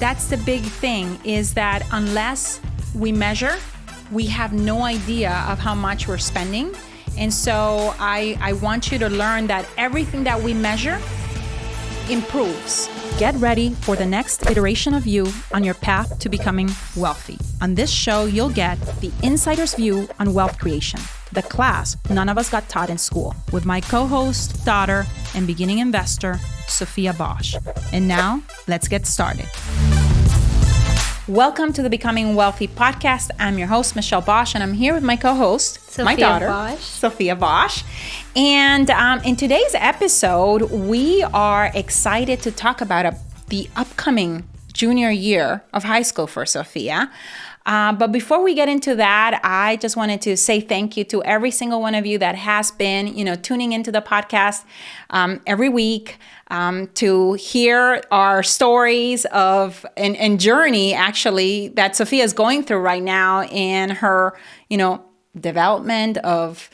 That's the big thing, is that unless we measure, we have no idea of how much we're spending. And so I want you to learn that everything that we measure improves. Get ready for the next iteration of you on your path to becoming wealthy. On this show, you'll get the insider's view on wealth creation, the class none of us got taught in school, with my co-host, daughter, and beginning investor, Sophia Bosch. And now, let's get started. Welcome to the Becoming Wealthy podcast. I'm your host, Michelle Bosch, and I'm here with my co-host, my daughter, Sophia Bosch. And in today's episode, we are excited to talk about the upcoming junior year of high school for Sophia. But before we get into that, I just wanted to say thank you to every single one of you that has been, tuning into the podcast every week to hear our stories of and journey actually that Sophia is going through right now in her, development of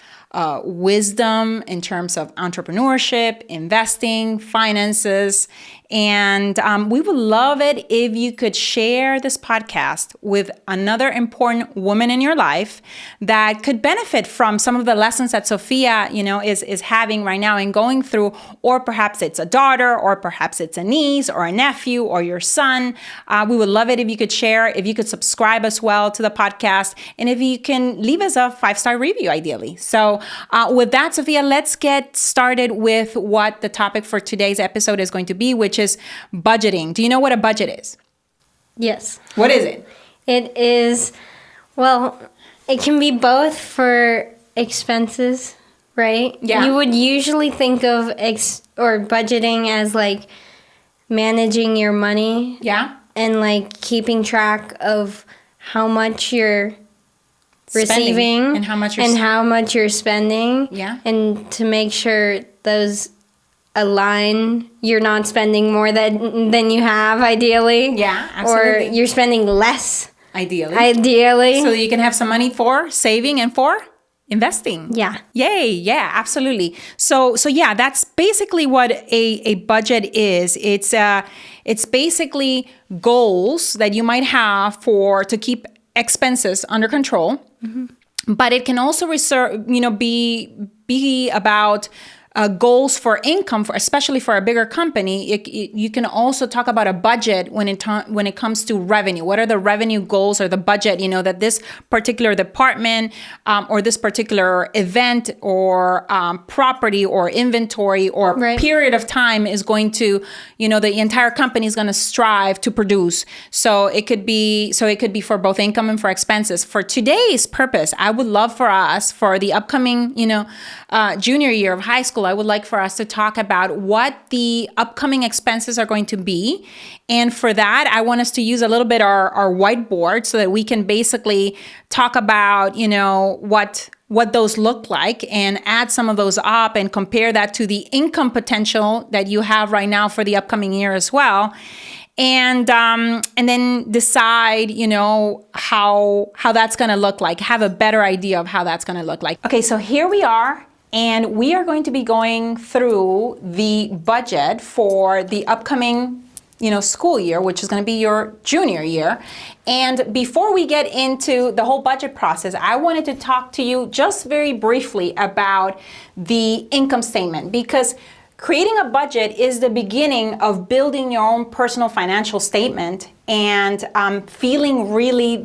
wisdom in terms of entrepreneurship, investing, finances. And we would love it if you could share this podcast with another important woman in your life that could benefit from some of the lessons that Sophia, is having right now and going through, or perhaps it's a daughter, or perhaps it's a niece or a nephew or your son. We would love it if you could share, if you could subscribe as well to the podcast, and if you can leave us a 5-star review, ideally. So with that, Sophia, let's get started with what the topic for today's episode is going to be, which is budgeting. Do you know what a budget is? Yes. What is it? It is, it can be both for expenses, right? Yeah. You would usually think of budgeting as like managing your money. Yeah. And like keeping track of how much you're receiving and how much you're spending. Yeah. And to make sure those align, you're not spending more than you have, ideally. Yeah, absolutely. Or you're spending less. Ideally. So you can have some money for saving and for investing. Yeah. Yay. Yeah, absolutely. So yeah, that's basically what a budget is. It's basically goals that you might have to keep expenses under control. Mm-hmm. But it can also be about goals for income, especially for a bigger company. You can also talk about a budget when it comes to revenue. What are the revenue goals or the budget, that this particular department or this particular event or property or inventory or period of time is going to, the entire company is going to strive to produce. So it could be for both income and for expenses. For today's purpose, I would love for us, for the upcoming, junior year of high school, I would like for us to talk about what the upcoming expenses are going to be. And for that, I want us to use a little bit our whiteboard so that we can basically talk about, what those look like and add some of those up and compare that to the income potential that you have right now for the upcoming year as well. And then decide, how that's going to look like, have a better idea of how that's going to look like. Okay, so here we are. And we are going to be going through the budget for the upcoming, school year, which is going to be your junior year. And before we get into the whole budget process, I wanted to talk to you just very briefly about the income statement, because creating a budget is the beginning of building your own personal financial statement and feeling really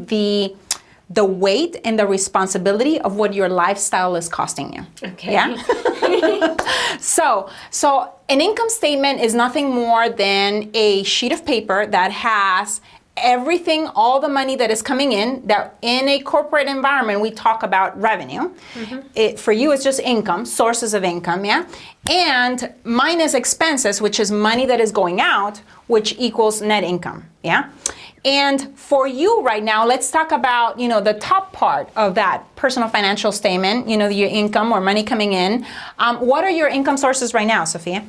the weight and the responsibility of what your lifestyle is costing you. Okay. Yeah? So an income statement is nothing more than a sheet of paper that has everything, all the money that is coming in. That in a corporate environment, we talk about revenue. Mm-hmm. For you, it's just income, sources of income, yeah? And minus expenses, which is money that is going out, which equals net income, yeah? And for you right now, let's talk about, the top part of that personal financial statement, your income or money coming in. What are your income sources right now, Sophia?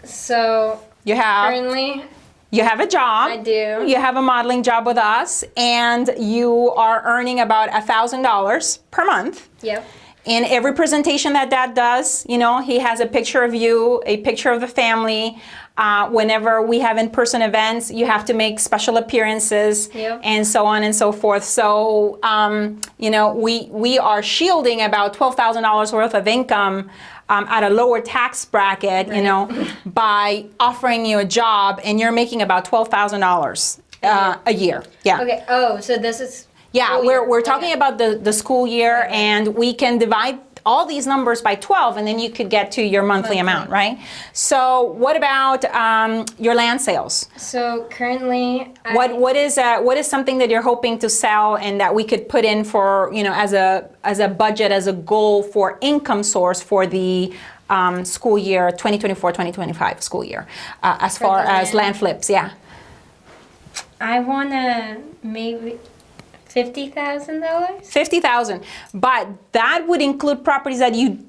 So currently you have a job. I do. You have a modeling job with us, and you are earning about $1,000 per month. Yep. In every presentation that Dad does, he has a picture of you, a picture of the family. Whenever we have in-person events, you have to make special appearances, Yep. and so on and so forth. So, we are shielding about $12,000 worth of income at a lower tax bracket, by offering you a job, and you're making about $12,000 a year. Yeah. Okay. Oh, so this is. Yeah, school we're year. talking Okay. about the school year, and we can divide all these numbers by 12, and then you could get to your monthly amount, right? So what about your land sales? So currently, What is something that you're hoping to sell and that we could put in for, as a budget, as a goal for income source for the school year 2024-2025 school year, as For far the as land? land flips, yeah. I want to maybe $50,000. 50,000, but that would include properties that you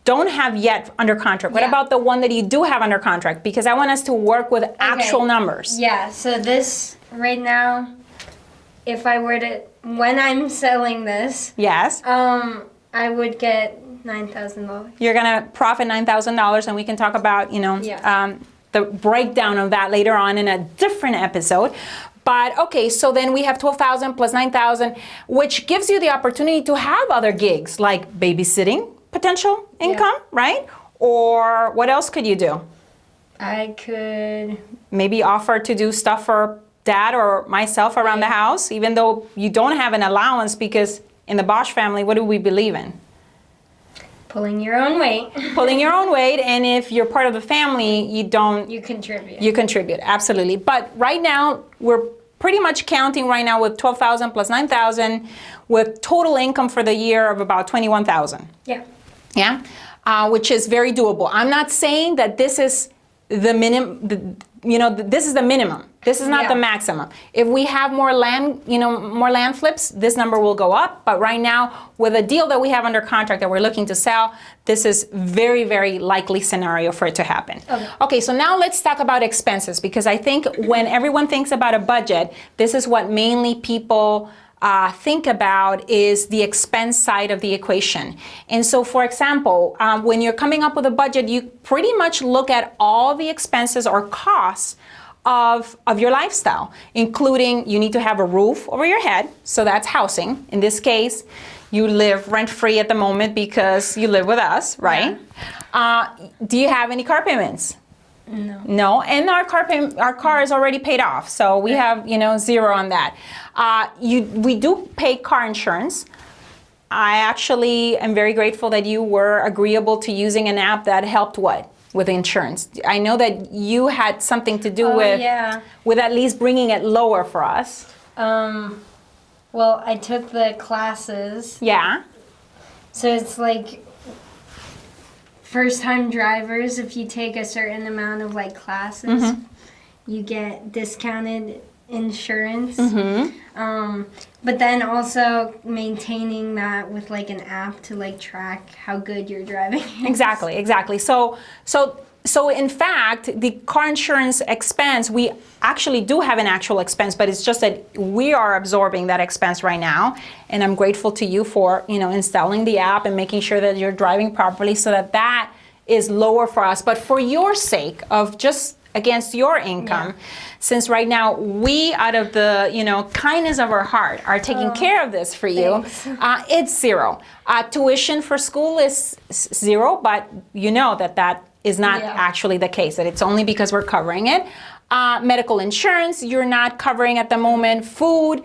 don't have yet under contract. What Yeah. about the one that you do have under contract? Because I want us to work with actual numbers. Yeah. So this right now, if I were to, when I'm selling this, Yes. I would get $9,000. You're gonna profit $9,000, and we can talk about, Yeah. the breakdown of that later on in a different episode. But okay, so then we have 12,000 plus 9,000, which gives you the opportunity to have other gigs like babysitting potential income, right? Or what else could you do? I could. Maybe offer to do stuff for dad or myself around the house, even though you don't have an allowance, because in the Bosch family, what do we believe in? Pulling your own weight. Pulling your own weight, and if you're part of the family, you don't. You contribute. You contribute, absolutely. But right now, we're pretty much counting right now with 12,000 plus 9,000, with total income for the year of about 21,000. Yeah. Yeah, which is very doable. I'm not saying that this is the minimum. This is the minimum. This is not Yeah. the maximum. If we have more land, more land flips, this number will go up. But right now, with a deal that we have under contract that we're looking to sell, this is very, very likely scenario for it to happen. Okay, so now let's talk about expenses, because I think when everyone thinks about a budget, this is what mainly people think about, is the expense side of the equation. And so, for example, when you're coming up with a budget, you pretty much look at all the expenses or costs of your lifestyle, including you need to have a roof over your head, so that's housing. In this case, you live rent-free at the moment because you live with us, right? Do you have any car payments? No, and our car is already paid off, so we have zero on that. We do pay car insurance. I actually am very grateful that you were agreeable to using an app that helped with insurance. I know that you had something to do with at least bringing it lower for us. Well, I took the classes. Yeah. So it's like first-time drivers, if you take a certain amount of classes, you get discounted insurance. But then also maintaining that with an app to track how good you're driving. Exactly. So in fact, the car insurance expense, we actually do have an actual expense, but it's just that we are absorbing that expense right now. And I'm grateful to you for, installing the app and making sure that you're driving properly, so that is lower for us. But for your sake of just against your income, since right now we, out of the kindness of our heart, are taking care of this for you, it's zero. Tuition for school is zero, but that is not actually the case, that it's only because we're covering it. Medical insurance, you're not covering at the moment. Food,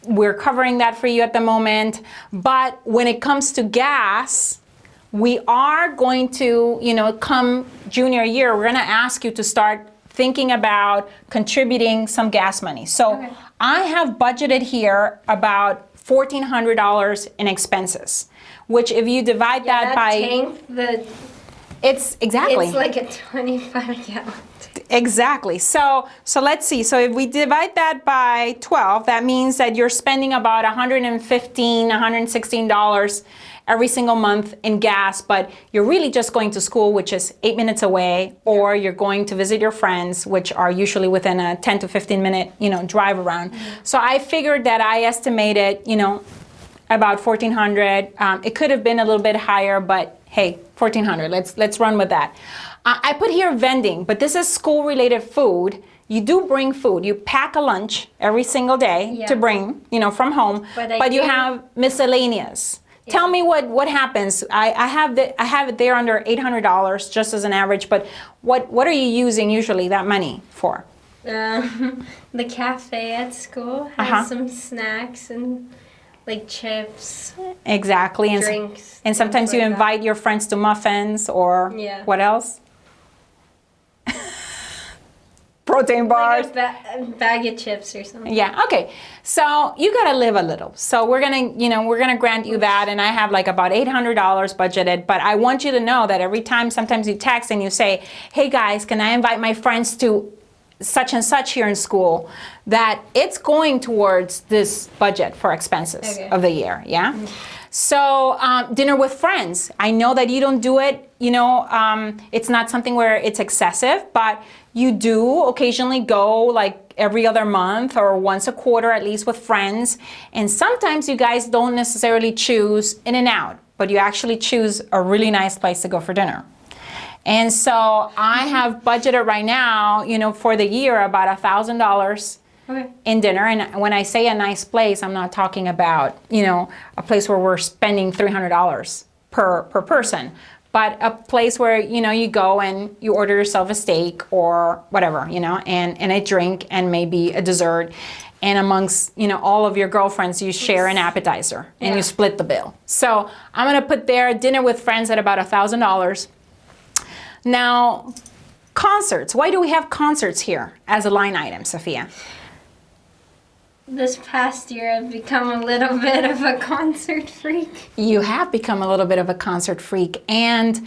we're covering that for you at the moment. But when it comes to gas, we are going to, come junior year, we're going to ask you to start thinking about contributing some gas money. So I have budgeted here about $1,400 in expenses, which if you divide that by... It's exactly. It's like a 25-gallon. Exactly. So let's see. So if we divide that by 12, that means that you're spending about $115, $116 every single month in gas, but you're really just going to school, which is 8 minutes away, or you're going to visit your friends, which are usually within a 10 to 15 minute, drive around. So I figured that I estimated, about 1,400. It could have been a little bit higher, but hey, 1,400. Let's run with that. I put here vending, but this is school-related food. You do bring food. You pack a lunch every single day to bring, from home, but you have miscellaneous. Yeah. Tell me what happens. I have it there under $800 just as an average, but what are you using usually that money for? The cafe at school has some snacks and like chips. Exactly. Drinks. And sometimes you invite your friends to muffins or what else? Protein bars. Like a bag of chips or something. Yeah, okay. So you gotta live a little. So we're gonna grant you that, and I have like about $800 budgeted, but I want you to know that every time sometimes you text and you say, hey guys, can I invite my friends to such and such here in school, that it's going towards this budget for expenses of the year, yeah? Mm-hmm. So dinner with friends. I know that you don't do it, it's not something where it's excessive, but you do occasionally go like every other month or once a quarter at least with friends. And sometimes you guys don't necessarily choose In-N-Out, but you actually choose a really nice place to go for dinner. And so I have budgeted right now, for the year about $1,000 in dinner. And when I say a nice place, I'm not talking about, a place where we're spending $300 per person, but a place where, you go and you order yourself a steak or whatever, and a drink and maybe a dessert. And amongst, all of your girlfriends, you share an appetizer and you split the bill. So I'm going to put there dinner with friends at about $1,000. Now, concerts. Why do we have concerts here as a line item, Sophia? This past year, I've become a little bit of a concert freak. You have become a little bit of a concert freak, and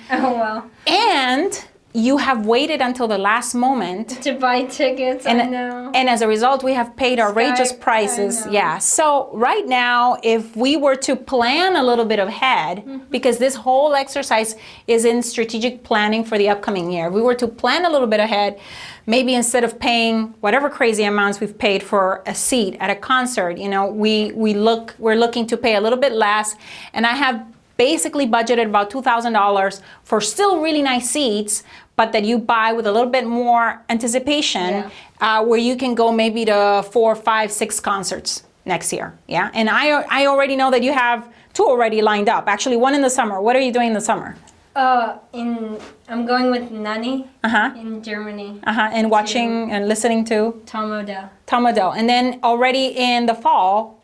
you have waited until the last moment to buy tickets. I know. And as a result, we have paid outrageous prices. Yeah. So right now, if we were to plan a little bit ahead, because this whole exercise is in strategic planning for the upcoming year, if we were to plan a little bit ahead, maybe instead of paying whatever crazy amounts we've paid for a seat at a concert, we're looking to pay a little bit less, and I have basically budgeted about $2,000 for still really nice seats, but that you buy with a little bit more anticipation, where you can go maybe to 4, 5, 6 concerts next year. Yeah, and I already know that you have 2 already lined up. Actually, 1 in the summer. What are you doing in the summer? I'm going with Nanny in Germany. And watching and listening to Tom Odell. Tom Odell. And then already in the fall,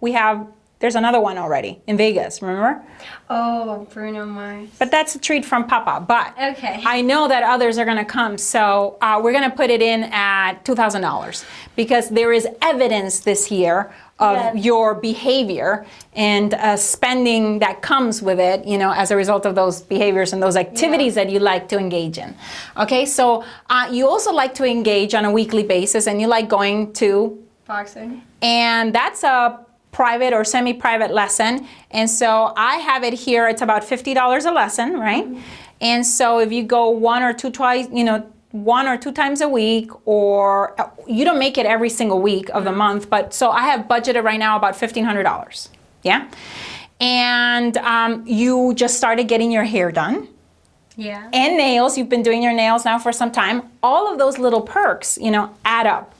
there's another one already in Vegas, remember? Oh, Bruno Mars. But that's a treat from Papa. But okay. I know that others are going to come. So we're going to put it in at $2,000 because there is evidence this year of your behavior and spending that comes with it, as a result of those behaviors and those activities that you like to engage in. Okay, so you also like to engage on a weekly basis, and you like going to boxing. And that's a private or semi-private lesson. And so I have it here, it's about $50 a lesson, right? Mm-hmm. And so if you go 1 or 2 times a week, or you don't make it every single week of the month, but so I have budgeted right now about $1,500, yeah? And you just started getting your hair done. Yeah. And nails, you've been doing your nails now for some time. All of those little perks, add up,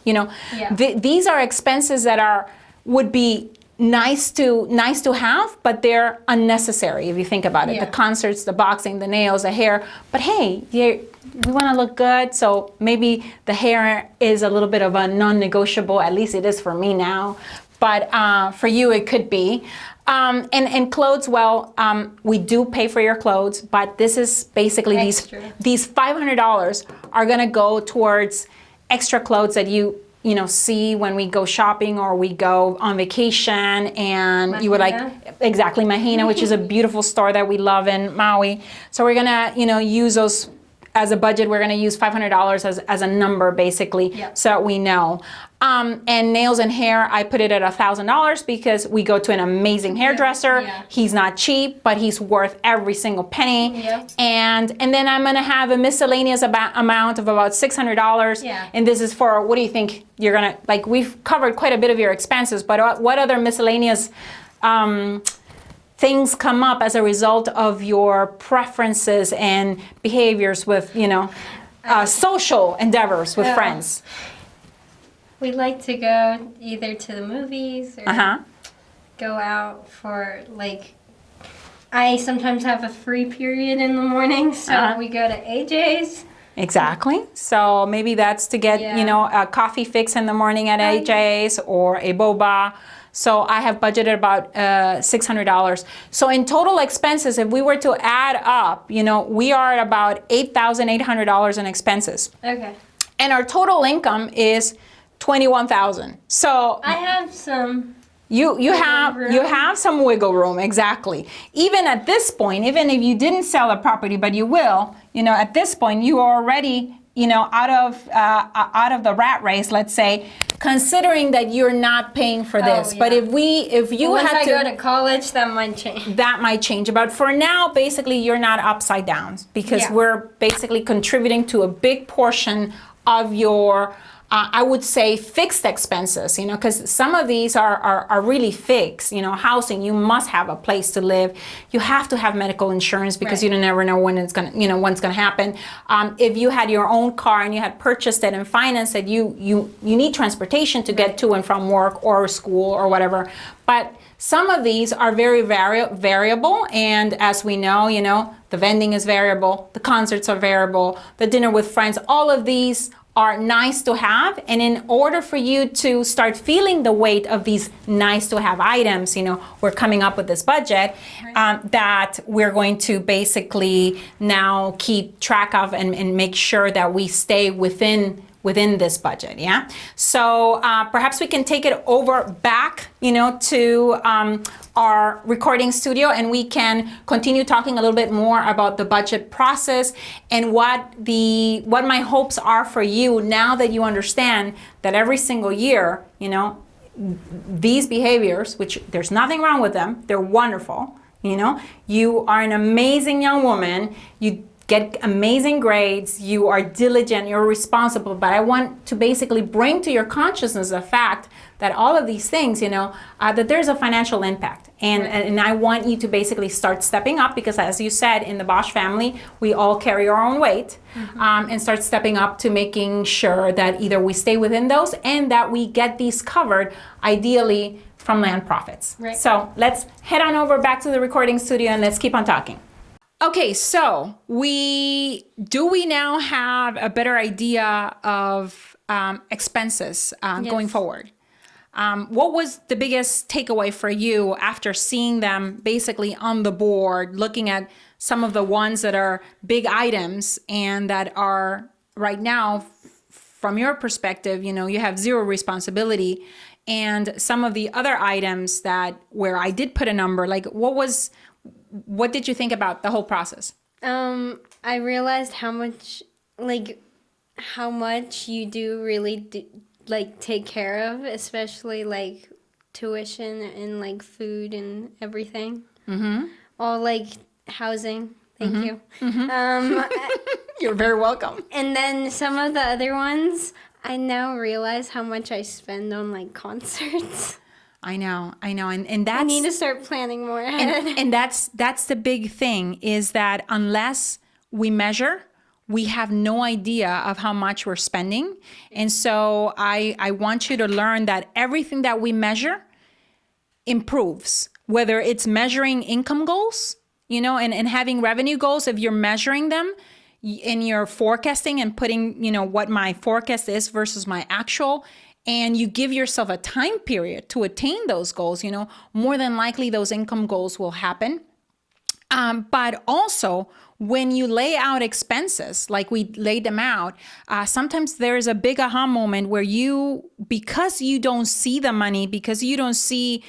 These are expenses that would be nice to have, but they're unnecessary if you think about it. The concerts, the boxing, the nails, the hair. But hey, we want to look good, so maybe the hair is a little bit of a non-negotiable. At least it is for me now, but for you it could be. And clothes, we do pay for your clothes, but this is basically these $500 are going to go towards extra clothes that you see when we go shopping or we go on vacation, and Mahina. You would like, exactly, Mahina, which is a beautiful store that we love in Maui. So we're gonna, use those as a budget. We're gonna use $500 as a number, basically, so that we know. And nails and hair, I put it at $1,000 because we go to an amazing hairdresser. He's not cheap, but he's worth every single penny. And then I'm gonna have a miscellaneous amount of about $600. And this is for, what do you think you're gonna, we've covered quite a bit of your expenses, but what other miscellaneous things come up as a result of your preferences and behaviors with, social endeavors with friends? We like to go either to the movies or go out for, like, I sometimes have a free period in the morning, so we go to AJ's. Exactly. So maybe that's to get, a coffee fix in the morning at AJ's or a boba. So I have budgeted about $600. So in total expenses, if we were to add up, we are at about $8,800 in expenses. Okay. And our total income is $21,000. So I have some. You have some wiggle room, exactly. Even at this point, even if you didn't sell a property, but you will, at this point you are already, out of the rat race, let's say, considering that you're not paying for this. Yeah. But if you once had I to go to college, that might change. That might change. But for now, basically, you're not upside down because we're basically contributing to a big portion of your I would say fixed expenses, because some of these are really fixed. Housing, you must have a place to live. You have to have medical insurance because you never know when it's gonna, when's gonna happen. If you had your own car and you had purchased it and financed it, you need transportation to get to and from work or school or whatever. But some of these are very variable, and as we know, the vending is variable, the concerts are variable, the dinner with friends, all of these are nice to have. And in order for you to start feeling the weight of these nice to have items, we're coming up with this budget that we're going to basically now keep track of and make sure that we stay within this budget, yeah? So perhaps we can take it over back, to our recording studio, and we can continue talking a little bit more about the budget process and what my hopes are for you now that you understand that every single year, these behaviors, which there's nothing wrong with them, they're wonderful, you are an amazing young woman, you get amazing grades, you are diligent, you're responsible, but I want to basically bring to your consciousness the fact that all of these things, that there's a financial impact. And I want you to basically start stepping up because, as you said, in the Bosch family, we all carry our own weight, and start stepping up to making sure that either we stay within those and that we get these covered, ideally from land profits. Right. So let's head on over back to the recording studio and let's keep on talking. Okay, so we now have a better idea of expenses going forward. What was the biggest takeaway for you after seeing them basically on the board, looking at some of the ones that are big items and that are right now, from your perspective, you have zero responsibility, and some of the other items where I did put a number, like what did you think about the whole process? I realized how much you do really take care of, especially tuition and food and everything. Mm-hmm. All housing. Thank you. Mm-hmm. You're very welcome. And then some of the other ones, I now realize how much I spend on concerts. I know, and that's. I need to start planning more ahead. And that's the big thing, is that unless we measure, we have no idea of how much we're spending. And so I want you to learn that everything that we measure improves, whether it's measuring income goals, and having revenue goals. If you're measuring them and you're forecasting and putting, what my forecast is versus my actual, and you give yourself a time period to attain those goals, more than likely those income goals will happen. But also, when you lay out expenses, like we laid them out, sometimes there's a big aha moment where because you don't see the money, because you don't see,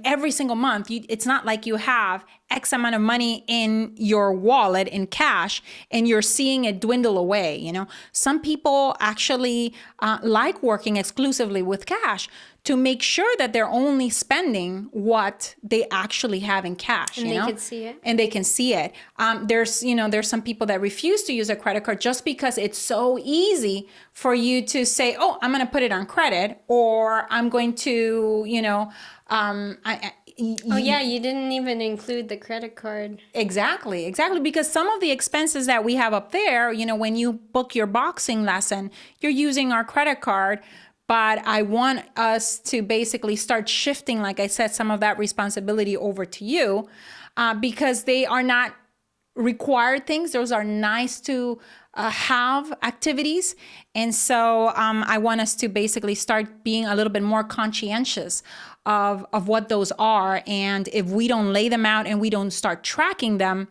every single month, it's not like you have X amount of money in your wallet in cash and you're seeing it dwindle away. Some people actually like working exclusively with cash to make sure that they're only spending what they actually have in cash. And they can see it. And they can see it. There's some people that refuse to use a credit card just because it's so easy for you to say, oh, I'm going to put it on credit, or I'm going to, Oh yeah, you didn't even include the credit card. Exactly. Because some of the expenses that we have up there, when you book your boxing lesson, you're using our credit card. But I want us to basically start shifting, like I said, some of that responsibility over to you, because they are not required things. Those are nice to have activities. And so I want us to basically start being a little bit more conscientious of what those are. And if we don't lay them out and we don't start tracking them,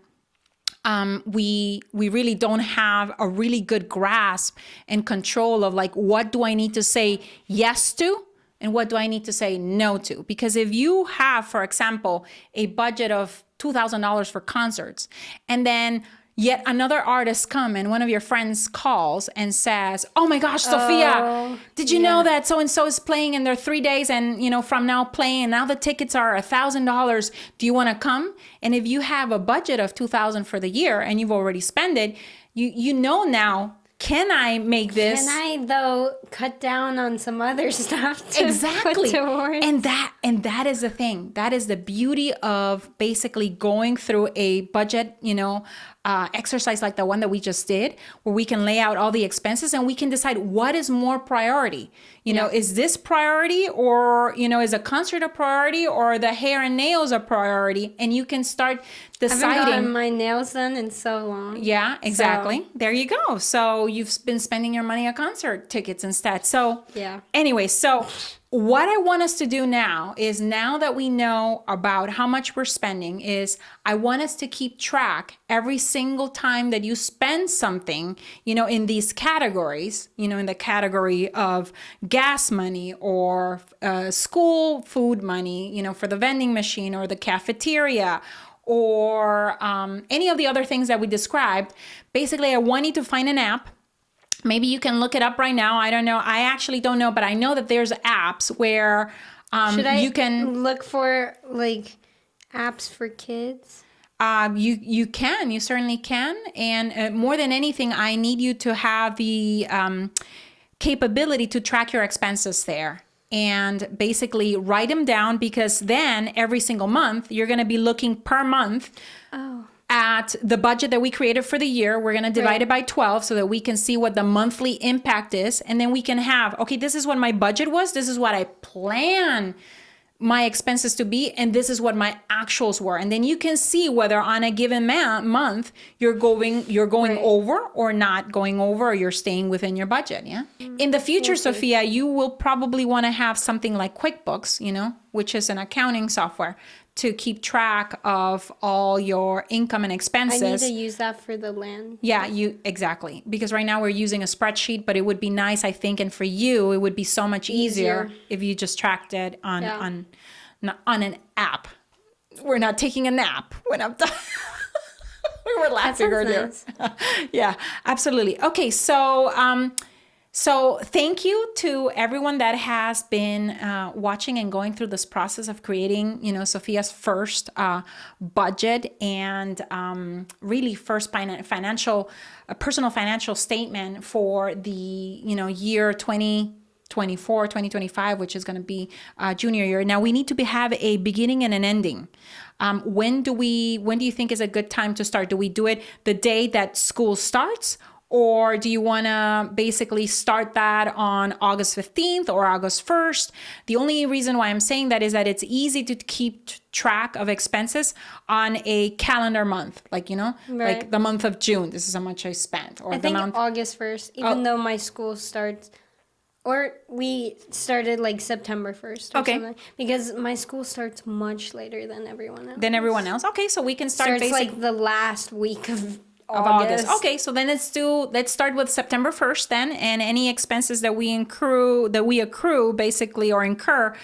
we really don't have a really good grasp and control of like, what do I need to say yes to and what do I need to say no to? Because if you have, for example, a budget of $2,000 for concerts, and then yet another artist come and one of your friends calls and says, "Oh my gosh, Sophia, did you know that so-and-so is playing and they're 3 days and, from now playing, now the tickets are $1,000. Do you want to come?" And if you have a budget of $2,000 for the year and you've already spent it, you know now, can I make this? Can I, though, cut down on some other stuff to exactly. put towards? And that is the thing. That is the beauty of basically going through a budget, exercise like the one that we just did, where we can lay out all the expenses and we can decide what is more priority. Is this priority, or, is a concert a priority, or the hair and nails a priority? And you can start deciding. I haven't gotten my nails done in so long. Yeah, exactly. So. There you go. So you've been spending your money on concert tickets instead. So anyway, so what I want us to do now is, now that we know about how much we're spending, is I want us to keep track every single time that you spend something, in these categories, in the category of gas money or school food money, for the vending machine or the cafeteria, or any of the other things that we described. Basically, I want you to find an app. Maybe you can look it up right now. I don't know. I actually don't know, but I know that there's apps where you can look for like apps for kids. You can. You certainly can. And more than anything, I need you to have the capability to track your expenses there. And basically write them down, because then every single month you're going to be looking per month at the budget that we created for the year. We're going to divide it by 12 so that we can see what the monthly impact is. And then we can have, okay, this is what my budget was. This is what I plan my expenses to be, and this is what my actuals were. And then you can see whether on a given month you're going over or not going over, or you're staying within your budget. In the future, Sophia, you will probably want to have something like QuickBooks, which is an accounting software, to keep track of all your income and expenses. I need to use that for the land. Yeah, exactly. Because right now we're using a spreadsheet, but it would be nice, I think, and for you, it would be so much easier if you just tracked it on an app. We're not taking a nap when I'm done. We were laughing earlier. Nice. Yeah, absolutely. Okay, so thank you to everyone that has been watching and going through this process of creating, Sophia's first budget and really first personal financial statement for the, year 2024, 2025, which is going to be junior year. Now we need to have a beginning and an ending. When do you think is a good time to start? Do we do it the day that school starts? Or do you want to basically start that on August 15th or August 1st? The only reason why I'm saying that is that it's easy to keep track of expenses on a calendar month. Like, like the month of June, this is how much I spent. Or I think August 1st, even though my school starts, or we started like September 1st or something. Because my school starts much later than everyone else. Okay, so we can start like the last week of August. Okay, so then let's start with September 1st then, and any expenses that we accrue basically, or incur,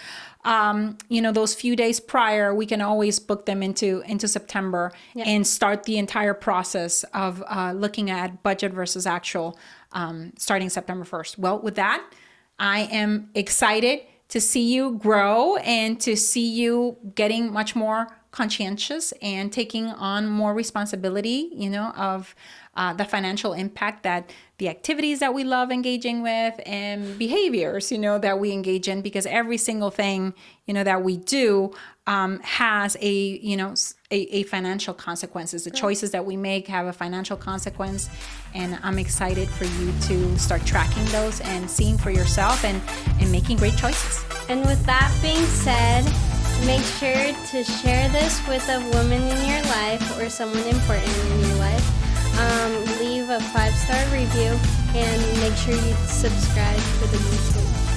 those few days prior, we can always book them into September and start the entire process of looking at budget versus actual starting September 1st. Well, with that, I am excited to see you grow and to see you getting much more conscientious and taking on more responsibility, of the financial impact that the activities that we love engaging with, and behaviors, that we engage in, because every single thing, that we do has a financial consequences. The choices that we make have a financial consequence, and I'm excited for you to start tracking those and seeing for yourself and making great choices. And with that being said, make sure to share this with a woman in your life or someone important in your life. Leave a 5-star review and make sure you subscribe for the next one.